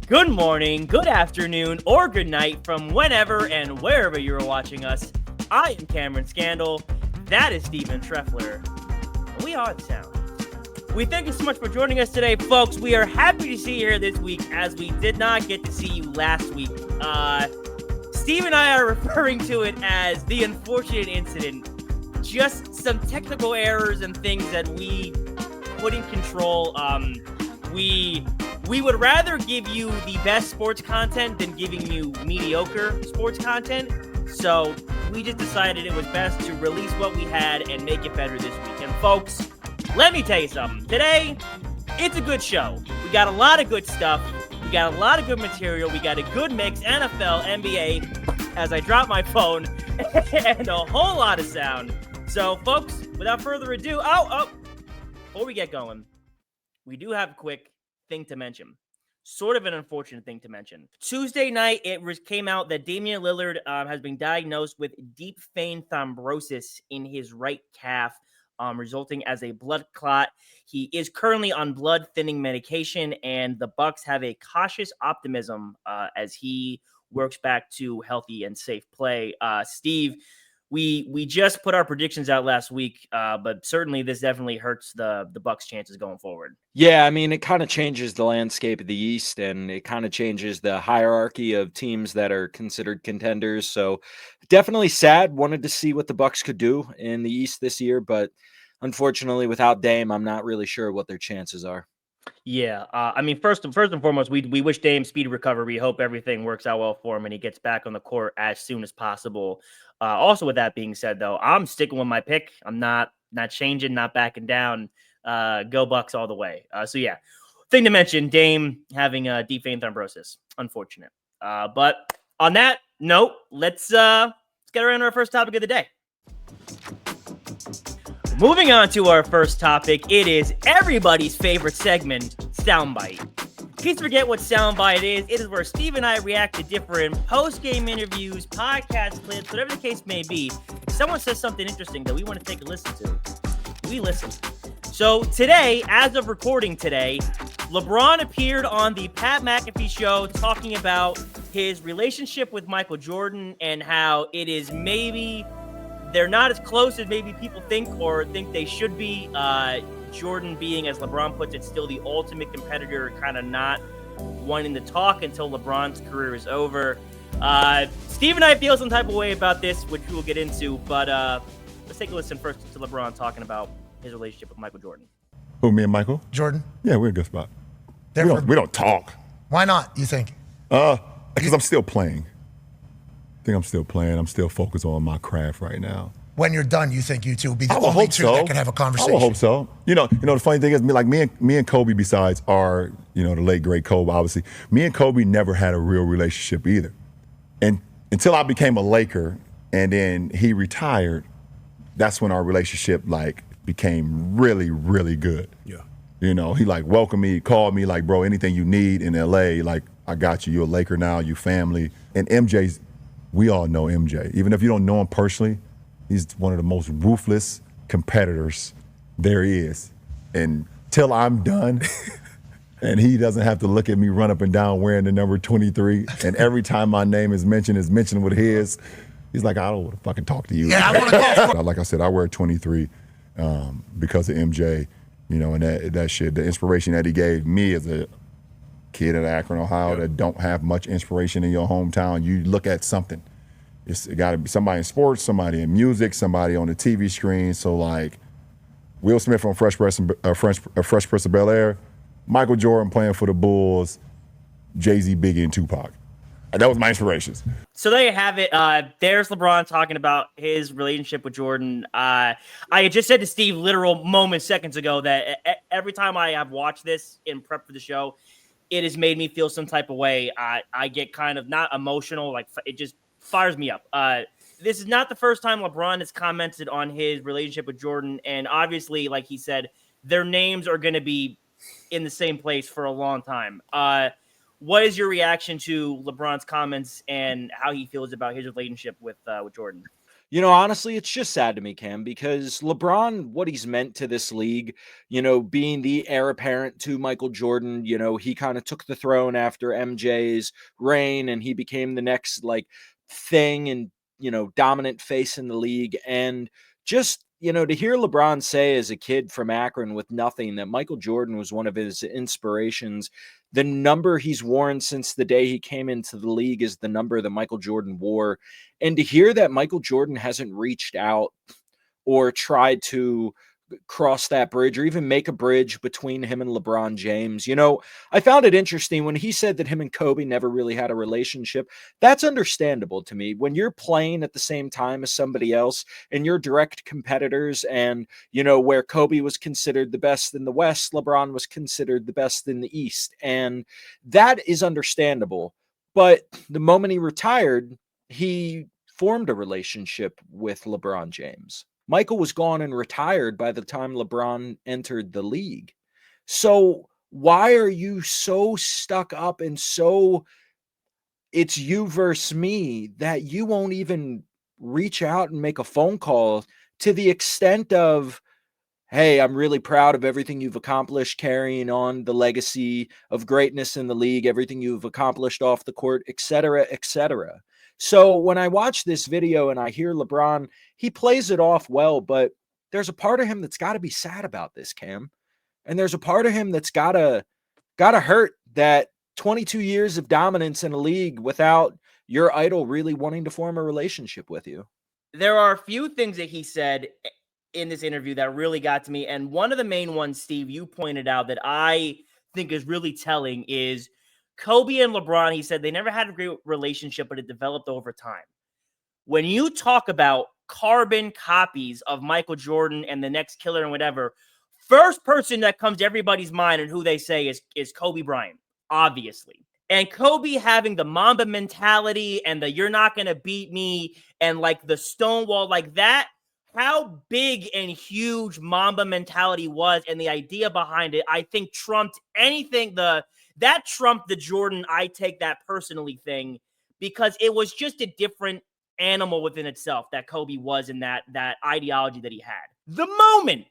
Good morning, good afternoon, or good night from whenever and wherever you're watching us. I am Cameron Scandal. That is Steven Treffler. And we are the Sound. We thank you so much for joining us today, folks. We are happy to see you here this week, as we did not get to see you last week. Steve and I are referring to it as the unfortunate incident. Just some technical errors and things that we couldn't control. We would rather give you the best sports content than giving you mediocre sports content. So we just decided it was best to release what we had and make it better this week. And folks, let me tell you something. Today, it's a good show. We got a lot of good stuff. We got a lot of good material. We got a good mix, NFL, NBA, as I drop my phone, and a whole lot of sound. So, folks, without further ado, before we get going, we do have a quick thing to mention. Sort of an unfortunate thing to mention. Tuesday night, came out that Damian Lillard has been diagnosed with deep vein thrombosis in his right calf, resulting as a blood clot. He is currently on blood thinning medication, and the Bucks have a cautious optimism as he works back to healthy and safe play. Steve, we just put our predictions out last week, but certainly this definitely hurts the Bucks' chances going forward. Yeah, I mean, it kind of changes the landscape of the East, and it kind of changes the hierarchy of teams that are considered contenders. So definitely sad. Wanted to see what the Bucks could do in the East this year, but unfortunately, without Dame, I'm not really sure what their chances are. Yeah, I mean, first and foremost, we wish Dame speedy recovery. We hope everything works out well for him and he gets back on the court as soon as possible. Also, with that being said, though, I'm sticking with my pick. I'm not changing, not backing down. Go Bucks all the way. So yeah, thing to mention: Dame having deep vein thrombosis. Unfortunate. But on that note, let's get around to our first topic of the day. Moving on to our first topic, it is everybody's favorite segment, Soundbite. In case you forget what Soundbite is, it is where Steve and I react to different post-game interviews, podcast clips, whatever the case may be. If someone says something interesting that we want to take a listen to, we listen. So today, as of recording today, LeBron appeared on the Pat McAfee show talking about his relationship with Michael Jordan and how it is maybe they're not as close as maybe people think or think they should be. Jordan being, as LeBron puts it, still the ultimate competitor, kind of not wanting to talk until LeBron's career is over. Steve and I feel some type of way about this, which we will get into, but let's take a listen first to LeBron talking about his relationship with Michael Jordan. Who, me and Michael? Jordan? Yeah, we're in a good spot. We don't talk. Why not, you think? Because I'm still playing. I'm still focused on my craft right now. When you're done, you think you two will be the only two that can have a conversation? I hope so. You know, the funny thing is, me and Kobe, besides our, the late great Kobe, obviously, me and Kobe never had a real relationship either. And until I became a Laker, and then he retired, that's when our relationship became really, really good. Yeah. He welcomed me, called me bro, anything you need in LA, I got you. You're a Laker now, you family. And MJ's. We all know MJ. Even if you don't know him personally, he's one of the most ruthless competitors there is. And till I'm done, and he doesn't have to look at me run up and down wearing the number 23, and every time my name is mentioned with his, he's like, I don't want to fucking talk to you. Yeah, I want to go. Like I said, I wear 23 because of MJ, and that shit, the inspiration that he gave me as a kid in Akron, Ohio, that don't have much inspiration in your hometown. You look at something. It got to be somebody in sports, somebody in music, somebody on the TV screen. So Will Smith on Fresh Prince of Bel-Air, Michael Jordan playing for the Bulls, Jay-Z, Biggie, and Tupac. That was my inspirations. So there you have it. There's LeBron talking about his relationship with Jordan. I just said to Steve literal moments, seconds ago, that every time I have watched this in prep for the show, it has made me feel some type of way. I get kind of not emotional, it just fires me up. This is not the first time LeBron has commented on his relationship with Jordan, and obviously, like he said, their names are going to be in the same place for a long time. What is your reaction to LeBron's comments and how he feels about his relationship with Jordan? Honestly, it's just sad to me, Cam, because LeBron, what he's meant to this league, being the heir apparent to Michael Jordan, he kind of took the throne after MJ's reign and he became the next thing and, dominant face in the league. And just, to hear LeBron say as a kid from Akron with nothing that Michael Jordan was one of his inspirations. The number he's worn since the day he came into the league is the number that Michael Jordan wore. And to hear that Michael Jordan hasn't reached out or tried to cross that bridge or even make a bridge between him and LeBron James. I found it interesting when he said that him and Kobe never really had a relationship. That's understandable to me. When you're playing at the same time as somebody else and you're direct competitors and, where Kobe was considered the best in the West, LeBron was considered the best in the East. And that is understandable. But the moment he retired, he formed a relationship with LeBron James. Michael was gone and retired by the time LeBron entered the league. So why are you so stuck up and so it's you versus me that you won't even reach out and make a phone call to the extent of, hey, I'm really proud of everything you've accomplished, carrying on the legacy of greatness in the league, everything you've accomplished off the court, et cetera, et cetera. So when I watch this video and I hear LeBron, he plays it off well, but there's a part of him that's got to be sad about this, Cam. And there's a part of him that's got to hurt that 22 years of dominance in a league without your idol really wanting to form a relationship with you. There are a few things that he said in this interview that really got to me. And one of the main ones, Steve, you pointed out that I think is really telling is Kobe and LeBron. He said they never had a great relationship, but it developed over time. When you talk about carbon copies of Michael Jordan and the next killer and whatever, first person that comes to everybody's mind and who they say is Kobe Bryant, obviously. And Kobe having the Mamba mentality and the you're not going to beat me and the Stonewall, that, how big and huge Mamba mentality was and the idea behind it, I think trumped anything. That trumped the Jordan, I take that personally thing, because it was just a different animal within itself that Kobe was in that ideology that he had. The moment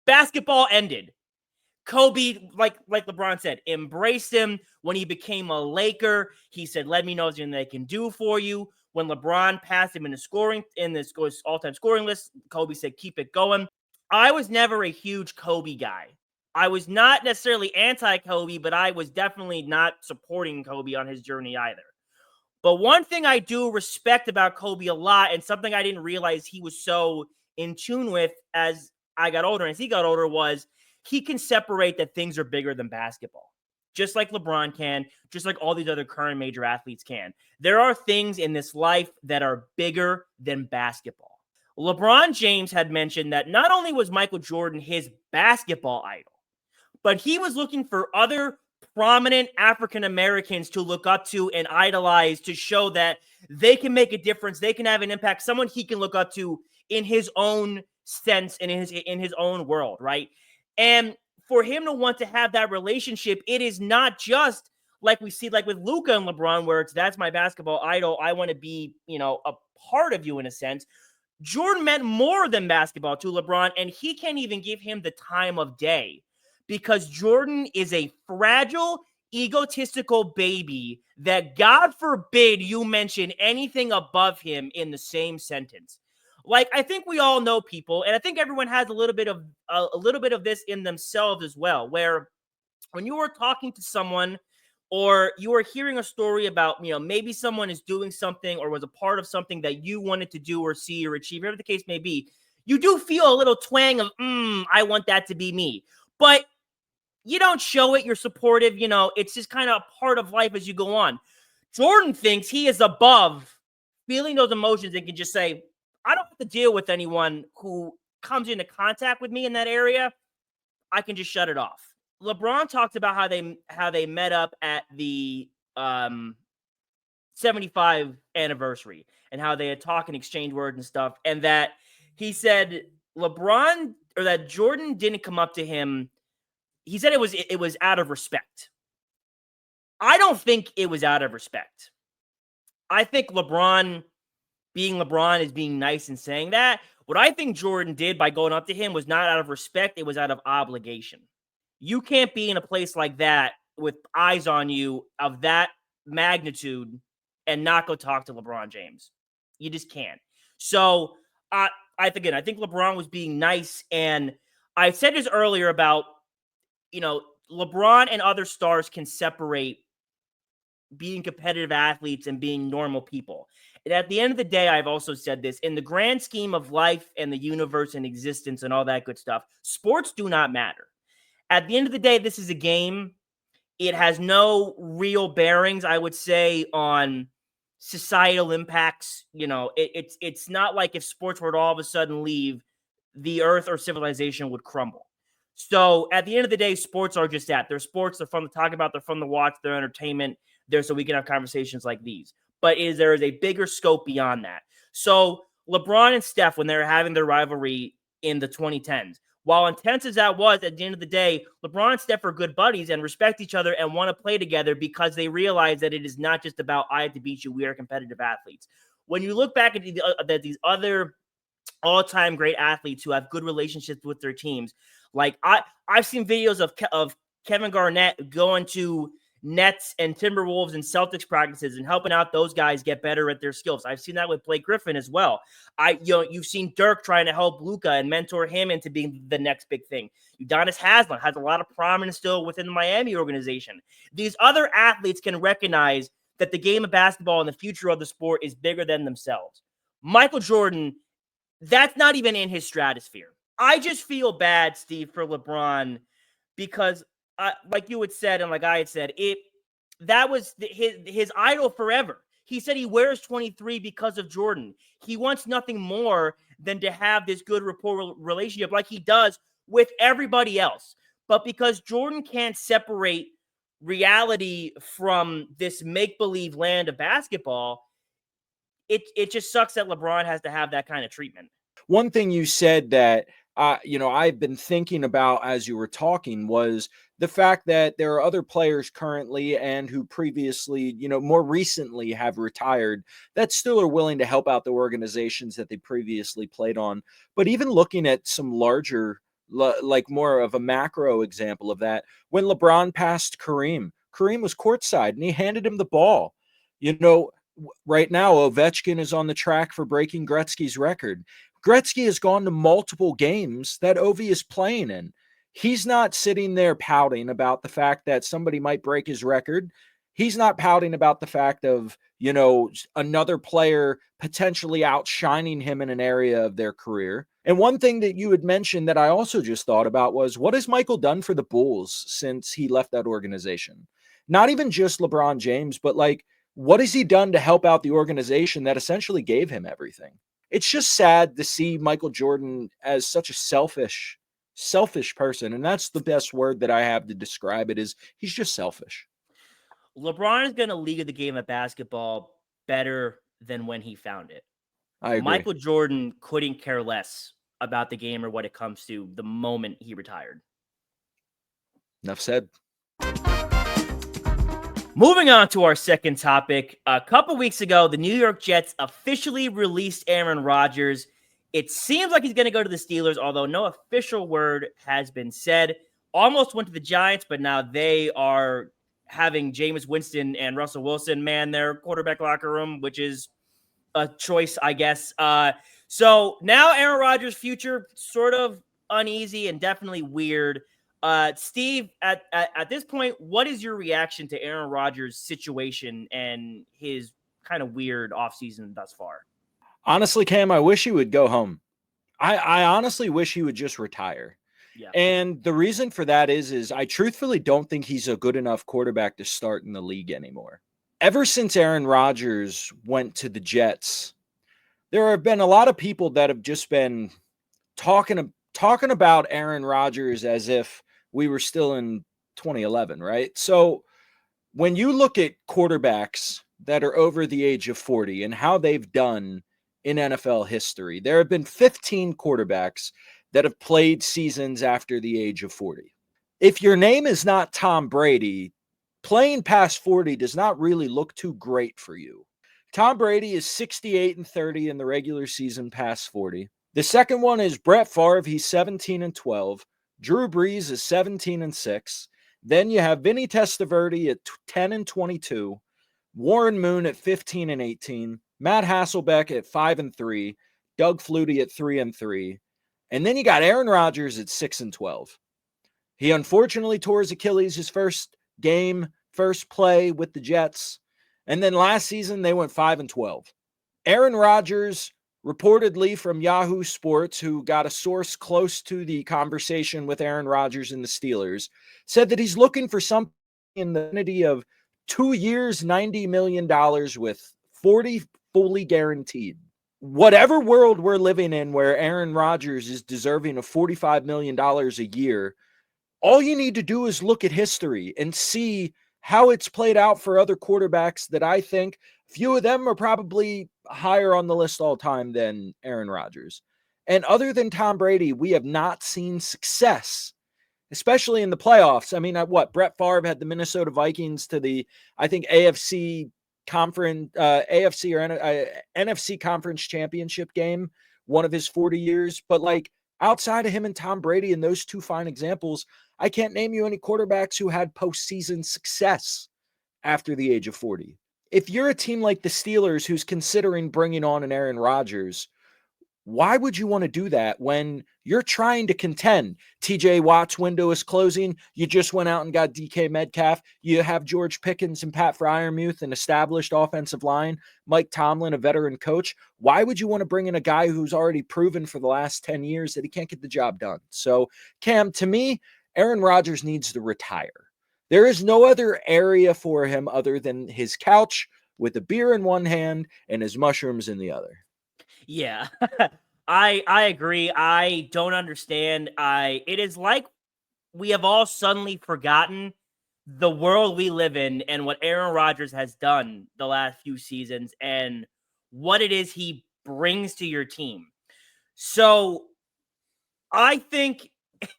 basketball ended, Kobe, like LeBron said, embraced him. When he became a Laker, he said, let me know what they can do for you. When LeBron passed him in the all-time scoring list, Kobe said, keep it going. I was never a huge Kobe guy. I was not necessarily anti-Kobe, but I was definitely not supporting Kobe on his journey either. But one thing I do respect about Kobe a lot, and something I didn't realize he was so in tune with as I got older and as he got older, was he can separate that things are bigger than basketball. Just like LeBron can, just like all these other current major athletes can. There are things in this life that are bigger than basketball. LeBron James had mentioned that not only was Michael Jordan his basketball idol, but he was looking for other prominent African Americans to look up to and idolize to show that they can make a difference, they can have an impact, someone he can look up to in his own sense and in his own world, right? And for him to want to have that relationship, it is not just like we see with Luka and LeBron, where that's my basketball idol, I want to be, a part of you in a sense. Jordan meant more than basketball to LeBron, and he can't even give him the time of day because Jordan is a fragile, egotistical baby that God forbid you mention anything above him in the same sentence. I think we all know people, and I think everyone has a little bit of this in themselves as well, where when you are talking to someone or you are hearing a story about, maybe someone is doing something or was a part of something that you wanted to do or see or achieve, whatever the case may be, you do feel a little twang of, I want that to be me. But you don't show it. You're supportive. It's just kind of a part of life as you go on. Jordan thinks he is above feeling those emotions and can just say, I don't have to deal with anyone who comes into contact with me in that area. I can just shut it off. LeBron talked about how they met up at the 75 anniversary and how they had talked and exchanged words and stuff. And that he said that Jordan didn't come up to him. He said it was out of respect. I don't think it was out of respect. I think LeBron being LeBron is being nice and saying that. What I think Jordan did by going up to him was not out of respect. It was out of obligation. You can't be in a place like that with eyes on you of that magnitude and not go talk to LeBron James. You just can't. So, I think LeBron was being nice. And I said this earlier about, LeBron and other stars can separate being competitive athletes and being normal people. And at the end of the day, I've also said this, in the grand scheme of life and the universe and existence and all that good stuff, sports do not matter. At the end of the day, this is a game. It has no real bearings, I would say, on societal impacts. It's not like if sports were to all of a sudden leave, the earth or civilization would crumble. So at the end of the day, sports are just that. They're sports. They're fun to talk about. They're fun to watch. They're entertainment. They're so we can have conversations like these. But there is a bigger scope beyond that. So LeBron and Steph, when they were having their rivalry in the 2010s, while intense as that was, at the end of the day, LeBron and Steph are good buddies and respect each other and want to play together because they realize that it is not just about I have to beat you. We are competitive athletes. When you look back at these other all-time great athletes who have good relationships with their teams, like I've seen videos of Kevin Garnett going to Nets and Timberwolves and Celtics practices and helping out those guys get better at their skills. I've seen that with Blake Griffin as well. You've seen Dirk trying to help Luka and mentor him into being the next big thing. Udonis Haslem has a lot of prominence still within the Miami organization. These other athletes can recognize that the game of basketball and the future of the sport is bigger than themselves. Michael Jordan, that's not even in his stratosphere. I just feel bad, Steve, for LeBron because like you had said, and like I had said, that was his idol forever. He said he wears 23 because of Jordan. He wants nothing more than to have this good rapport relationship like he does with everybody else. But because Jordan can't separate reality from this make-believe land of basketball, it just sucks that LeBron has to have that kind of treatment. One thing you said that I've been thinking about as you were talking was the fact that there are other players currently and who previously, more recently have retired that still are willing to help out the organizations that they previously played on. But even looking at some larger, like more of a macro example of that, when LeBron passed Kareem was courtside and he handed him the ball. Right now, Ovechkin is on the track for breaking Gretzky's record. Gretzky has gone to multiple games that Ovi is playing in. He's not sitting there pouting about the fact that somebody might break his record. He's not pouting about the fact of, another player potentially outshining him in an area of their career. And one thing that you had mentioned that I also just thought about was, what has Michael done for the Bulls since he left that organization? Not even just LeBron James, but what has he done to help out the organization that essentially gave him everything? It's just sad to see Michael Jordan as such a selfish person. And that's the best word that I have to describe it is he's just selfish. LeBron is going to lead the game of basketball better than when he found it. I agree. Michael Jordan couldn't care less about the game or what it comes to the moment he retired. Enough said. Moving on to our second topic. A couple weeks ago, the New York Jets officially released Aaron Rodgers. It seems like he's going to go to the Steelers, although no official word has been said. Almost went to the Giants, but now they are having Jameis Winston and Russell Wilson man their quarterback locker room, which is a choice, I guess. So now Aaron Rodgers' future sort of uneasy and definitely weird. Steve, at this point, what is your reaction to Aaron Rodgers' situation and his kind of weird offseason thus far? Honestly, Cam, I wish he would go home. I honestly wish he would just retire. Yeah. And the reason for that is I truthfully don't think he's a good enough quarterback to start in the league anymore. Ever since Aaron Rodgers went to the Jets, there have been a lot of people that have just been talking about Aaron Rodgers as if we were still in 2011, right? So when you look at quarterbacks that are over the age of 40 and how they've done in NFL history, there have been 15 quarterbacks that have played seasons after the age of 40. If your name is not Tom Brady, playing past 40 does not really look too great for you. Tom Brady is 68-30 in the regular season past 40. The second one is Brett Favre. He's 17-12. Drew Brees is 17-6. Then you have Vinny Testaverde at 10-22. Warren Moon at 15-18. Matt Hasselbeck at 5-3. Doug Flutie at 3-3. And then you got Aaron Rodgers at 6-12. He unfortunately tore his Achilles his first play with the Jets. And then last season, they went 5-12. Aaron Rodgers, reportedly from Yahoo Sports, who got a source close to the conversation with Aaron Rodgers and the Steelers, said that he's looking for something in the vicinity of 2 years, $90 million with 40 fully guaranteed. Whatever world we're living in where Aaron Rodgers is deserving of $45 million a year, all you need to do is look at history and see how it's played out for other quarterbacks that I think few of them are probably higher on the list all time than Aaron Rodgers. And other than Tom Brady, we have not seen success, especially in the playoffs. I mean, Brett Favre had the Minnesota Vikings to the, I think, NFC conference, AFC or NFC conference championship game, one of his 40 years. But like outside of him and Tom Brady and those two fine examples, I can't name you any quarterbacks who had postseason success after the age of 40. If you're a team like the Steelers who's considering bringing on an Aaron Rodgers, why would you want to do that when you're trying to contend? TJ Watt's window is closing. You just went out and got DK Metcalf. You have George Pickens and Pat Freiermuth, an established offensive line. Mike Tomlin, a veteran coach. Why would you want to bring in a guy who's already proven for the last 10 years that he can't get the job done? So, Cam, to me, Aaron Rodgers needs to retire. There is no other area for him other than his couch with a beer in one hand and his mushrooms in the other. Yeah, I agree. I don't understand. It is like we have all suddenly forgotten the world we live in and what Aaron Rodgers has done the last few seasons and what it is he brings to your team. So I think,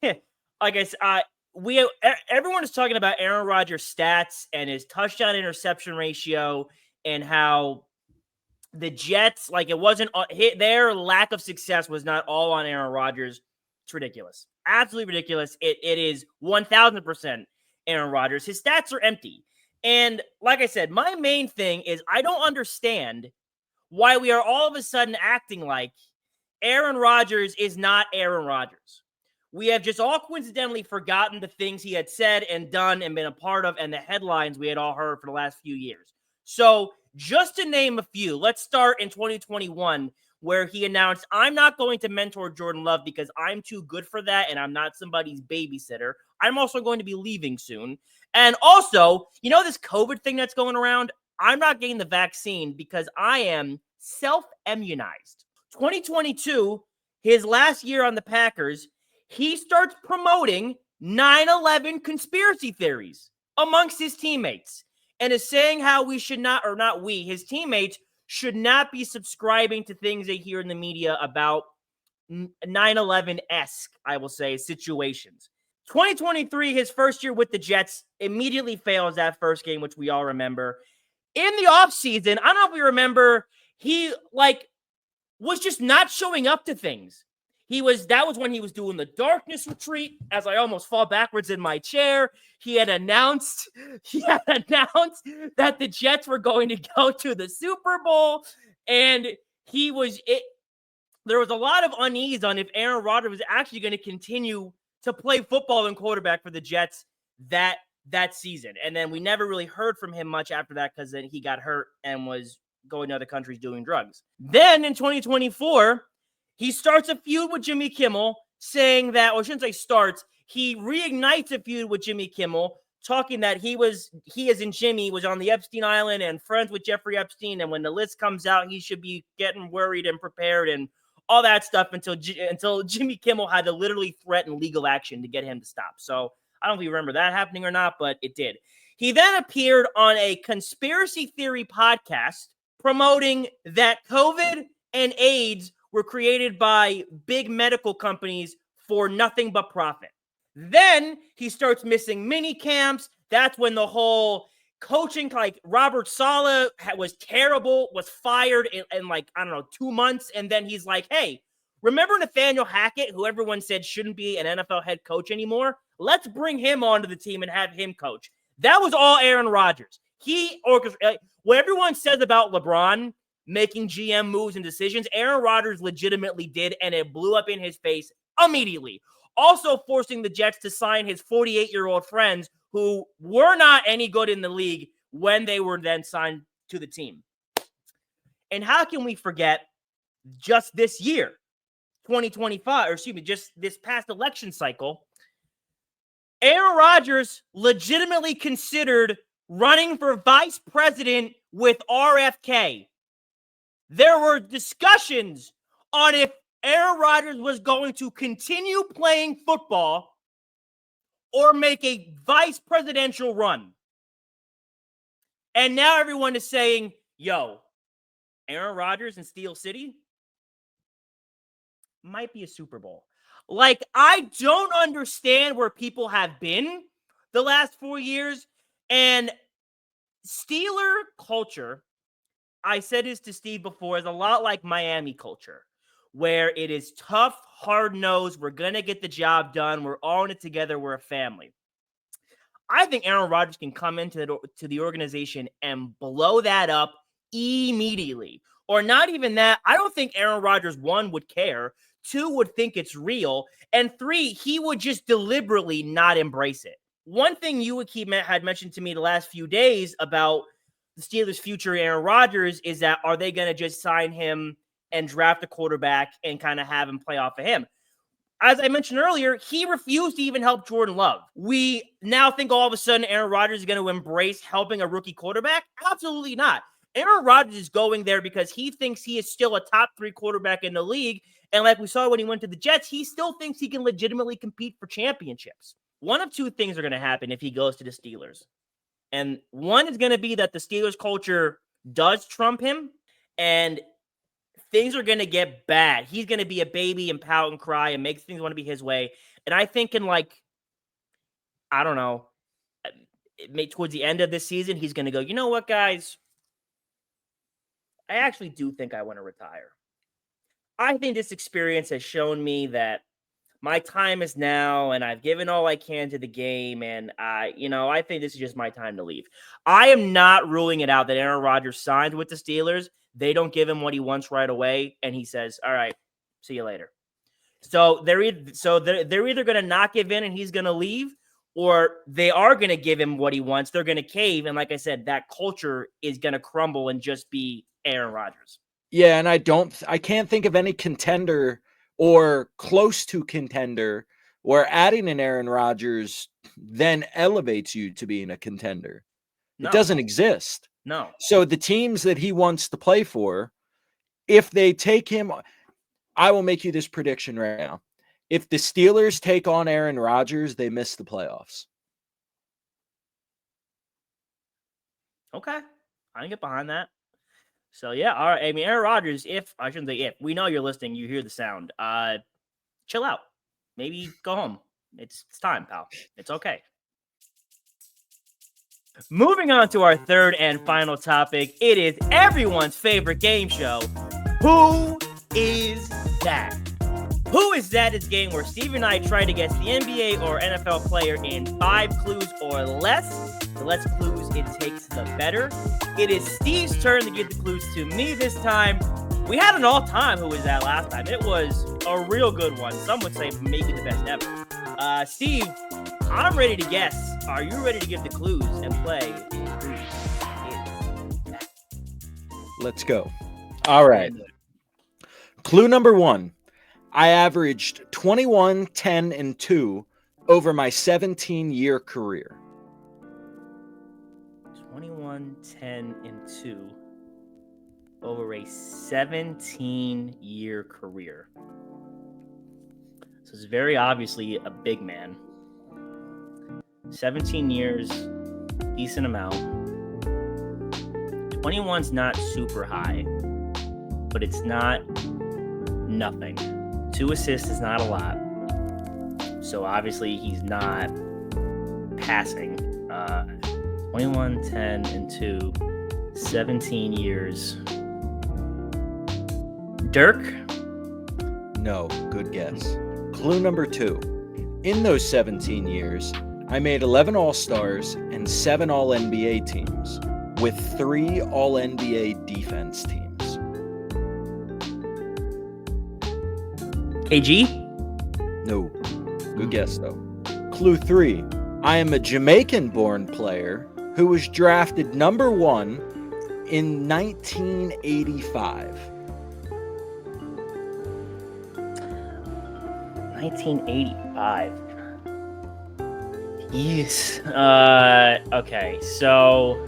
like I said, everyone is talking about Aaron Rodgers' stats and his touchdown interception ratio and how the Jets, like it wasn't their lack of success was not all on Aaron Rodgers. It's ridiculous. Absolutely ridiculous. It is 1000% Aaron Rodgers. His stats are empty. And like I said, my main thing is I don't understand why we are all of a sudden acting like Aaron Rodgers is not Aaron Rodgers. We have just all coincidentally forgotten the things he had said and done and been a part of and the headlines we had all heard for the last few years. So just to name a few, let's start in 2021 where he announced, I'm not going to mentor Jordan Love because I'm too good for that and I'm not somebody's babysitter. I'm also going to be leaving soon. And also, you know this COVID thing that's going around? I'm not getting the vaccine because I am self-immunized. 2022, his last year on the Packers, he starts promoting 9/11 conspiracy theories amongst his teammates and is saying how we should not, or not we, his teammates should not be subscribing to things they hear in the media about 9/11-esque, I will say, situations. 2023, his first year with the Jets, immediately fails that first game, which we all remember. In the offseason, I don't know if we remember, he was just not showing up to things. That was when he was doing the darkness retreat as I almost fall backwards in my chair. He had announced that the Jets were going to go to the Super Bowl. And there was a lot of unease on if Aaron Rodgers was actually going to continue to play football and quarterback for the Jets that season. And then we never really heard from him much after that because then he got hurt and was going to other countries doing drugs. Then in 2024, he starts a feud with Jimmy Kimmel, saying that, or I shouldn't say starts, he reignites a feud with Jimmy Kimmel, talking that he as in Jimmy was on the Epstein Island and friends with Jeffrey Epstein, and when the list comes out, he should be getting worried and prepared and all that stuff until Jimmy Kimmel had to literally threaten legal action to get him to stop. So I don't know if you remember that happening or not, but it did. He then appeared on a conspiracy theory podcast promoting that COVID and AIDS were created by big medical companies for nothing but profit. Then he starts missing mini camps. That's when the whole coaching, like Robert Saleh was terrible, was fired in like, I don't know, 2 months. And then he's like, hey, remember Nathaniel Hackett, who everyone said shouldn't be an NFL head coach anymore? Let's bring him onto the team and have him coach. That was all Aaron Rodgers. He orchestrated what everyone says about LeBron making GM moves and decisions. Aaron Rodgers legitimately did, and it blew up in his face immediately. Also forcing the Jets to sign his 48-year-old friends who were not any good in the league when they were then signed to the team. And how can we forget just this year, 2025, or excuse me, just this past election cycle, Aaron Rodgers legitimately considered running for vice president with RFK. There were discussions on if Aaron Rodgers was going to continue playing football or make a vice presidential run. And now everyone is saying, yo, Aaron Rodgers in Steel City might be a Super Bowl. Like, I don't understand where people have been the last 4 years. And Steeler culture, I said this to Steve before, is a lot like Miami culture, where it is tough, hard-nosed, we're going to get the job done, we're all in it together, we're a family. I think Aaron Rodgers can come into the organization and blow that up immediately. Or not even that. I don't think Aaron Rodgers, 1, would care, 2, would think it's real, and 3, he would just deliberately not embrace it. One thing you had mentioned to me the last few days about the Steelers' future Aaron Rodgers is that are they going to just sign him and draft a quarterback and kind of have him play off of him? As I mentioned earlier, he refused to even help Jordan Love. We now think all of a sudden Aaron Rodgers is going to embrace helping a rookie quarterback? Absolutely not. Aaron Rodgers is going there because he thinks he is still a top 3 quarterback in the league. And like we saw when he went to the Jets, he still thinks he can legitimately compete for championships. One of 2 things are going to happen if he goes to the Steelers. And one is going to be that the Steelers culture does trump him and things are going to get bad. He's going to be a baby and pout and cry and make things want to be his way. And I think in towards the end of this season, he's going to go, you know what, guys? I actually do think I want to retire. I think this experience has shown me that my time is now, and I've given all I can to the game, and I think this is just my time to leave. I am not ruling it out that Aaron Rodgers signed with the Steelers. They don't give him what he wants right away, and he says, all right, see you later. So they're either going to not give in and he's going to leave, or they are going to give him what he wants. They're going to cave, and like I said, that culture is going to crumble and just be Aaron Rodgers. Yeah, and I can't think of any contender or close to contender where adding an Aaron Rodgers then elevates you to being a contender. No. It doesn't exist. No. So the teams that he wants to play for, if they take him, I will make you this prediction right now. If the Steelers take on Aaron Rodgers, they miss the playoffs. Okay. I can get behind that. So, yeah, all right. I mean, Aaron Rodgers, if we know you're listening, you hear the sound, chill out. Maybe go home. It's time, pal. It's okay. Moving on to our third and final topic, it is everyone's favorite game show. Who is that? Who is that is a game where Steve and I try to guess the NBA or NFL player in 5 clues or less. The less clues it takes, the better. It is Steve's turn to give the clues to me this time. We had an all-time Who is that last time. It was a real good one. Some would say maybe the best ever. Steve, I'm ready to guess. Are you ready to give the clues and play Who is that? Let's go. All right. Clue number 1. I averaged 21, 10, and 2 over my 17-year career. 21, 10, and 2 over a 17-year career. So it's very obviously a big man. 17 years, decent amount. 21's not super high, but it's not nothing. 2 assists is not a lot. So obviously he's not passing 21, 10, and 2. 17 years. Dirk? No, good guess. Clue number 2. In those 17 years, I made 11 All-Stars and 7 All-NBA teams, with 3 All-NBA defense teams. KG? No. Good guess, though. Clue 3. I am a Jamaican-born player who was drafted number 1 in 1985. 1985. Yes. Okay, so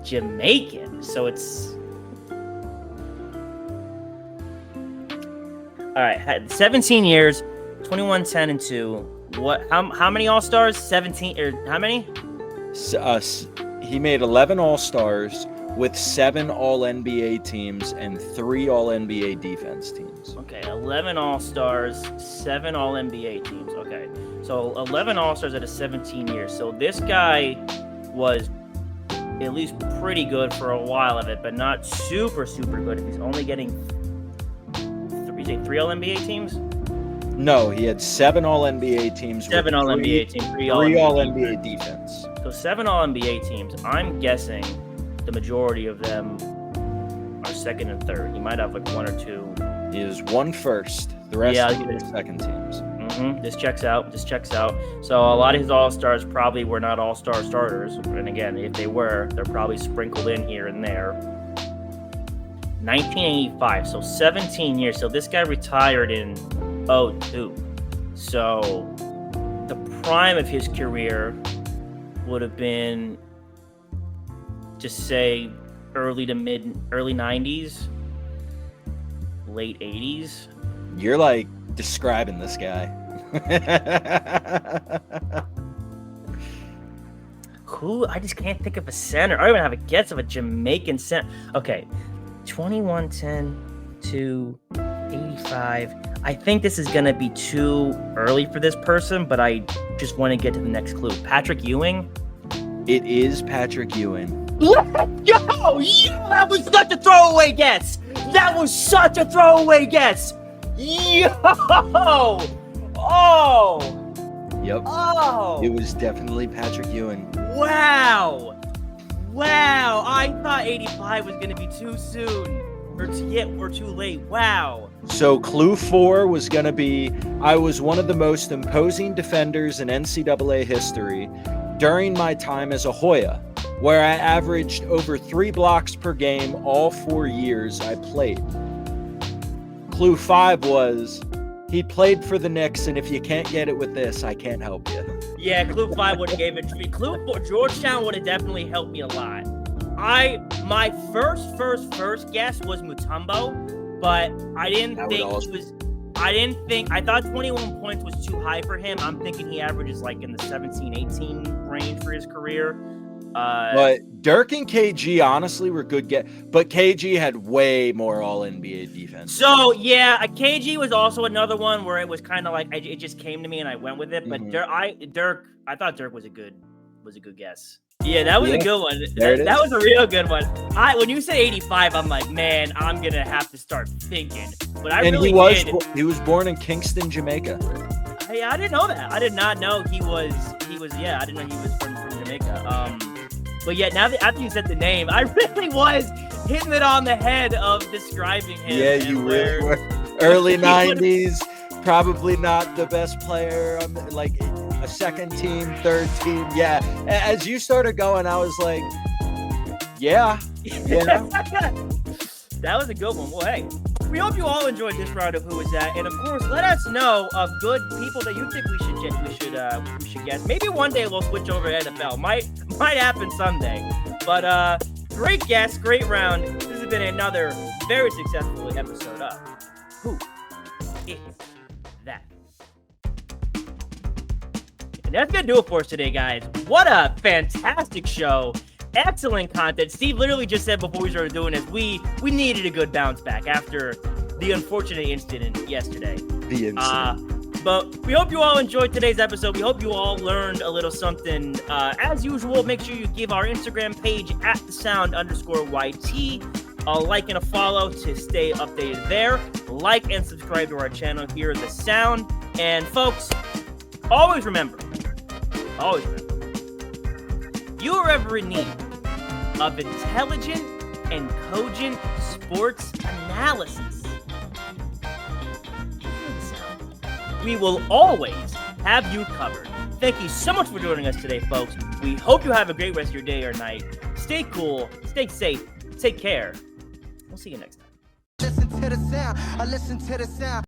Jamaican. So it's all right. 17 years, 21, 10, and 2. What? How many All-Stars? 17 or how many? He made 11 All-Stars with 7 All-NBA teams and 3 All-NBA defense teams. Okay, 11 All-Stars, 7 All-NBA teams. Okay, so 11 All-Stars out of 17 years. So this guy was at least pretty good for a while of it, but not super good if he's only getting 3 All-NBA teams? No, he had 7 All-NBA teams. 7 All-NBA teams, 3 All-NBA defense. So 7 All-NBA teams. I'm guessing the majority of them are second and third. He might have like 1 or 2. He is 1 first. The rest are second teams. This checks out. So a lot of his All-Stars probably were not All-Star starters. And again, if they were, they're probably sprinkled in here and there. 1985, so 17 years. So this guy retired in 2002. So the prime of his career would have been, just say, early 90s, late 80s. You're like describing this guy. Who? I just can't think of a center. I don't even have a guess of a Jamaican center. Okay, 21, 10, 2, 85. I think this is going to be too early for this person, but I just want to get to the next clue. Patrick Ewing? It is Patrick Ewing. Let's go! Yeah, that was such a throwaway guess! Yo! Oh! Yep. Oh! It was definitely Patrick Ewing. Wow! I thought 85 was going to be too soon. Or too late. Wow. So clue 4 was going to be, I was one of the most imposing defenders in NCAA history during my time as a Hoya, where I averaged over 3 blocks per game all 4 years I played. Clue 5 was, he played for the Knicks, and if you can't get it with this, I can't help you. Yeah, clue 5 would have gave it to me. Clue 4, Georgetown would have definitely helped me a lot. My first guess was Mutombo, but I thought 21 points was too high for him. I'm thinking he averages like in the 17-18 range for his career. But Dirk and KG honestly were good but KG had way more All-NBA defense. So yeah, KG was also another one where it was kind of like it just came to me and I went with it. But I thought Dirk was a good guess. Yeah, that was a good one. That was a real good one. When you say 85, I'm like, man, I'm gonna have to start thinking. But he was born in Kingston, Jamaica. I didn't know that. I did not know he was. Yeah, I didn't know he was from Jamaica. But yeah, after you said the name, I really was hitting it on the head of describing him. Yeah, you were. Early 90s, probably not the best player. Like a second team, third team. Yeah. As you started going, I was like, yeah. That was a good one. Well, hey, we hope you all enjoyed this round of Who Is That, and of course, let us know of good people that you think we should guess. Maybe one day we'll switch over to NFL. Might happen someday. But great guess, great round. This has been another very successful episode of Who Is That? And that's gonna do it for us today, guys. What a fantastic show. Excellent content. Steve literally just said before we started doing this, we needed a good bounce back after the unfortunate incident yesterday. But we hope you all enjoyed today's episode. We hope you all learned a little something. As usual, make sure you give our Instagram page @thesound_YT a like and a follow to stay updated there. Like and subscribe to our channel here at The Sound. And folks, always remember, you are ever in need of intelligent and cogent sports analysis, we will always have you covered. Thank you so much for joining us today, folks. We hope you have a great rest of your day or night. Stay cool, stay safe, take care. We'll see you next time. Listen to the sound. I listen to the sound.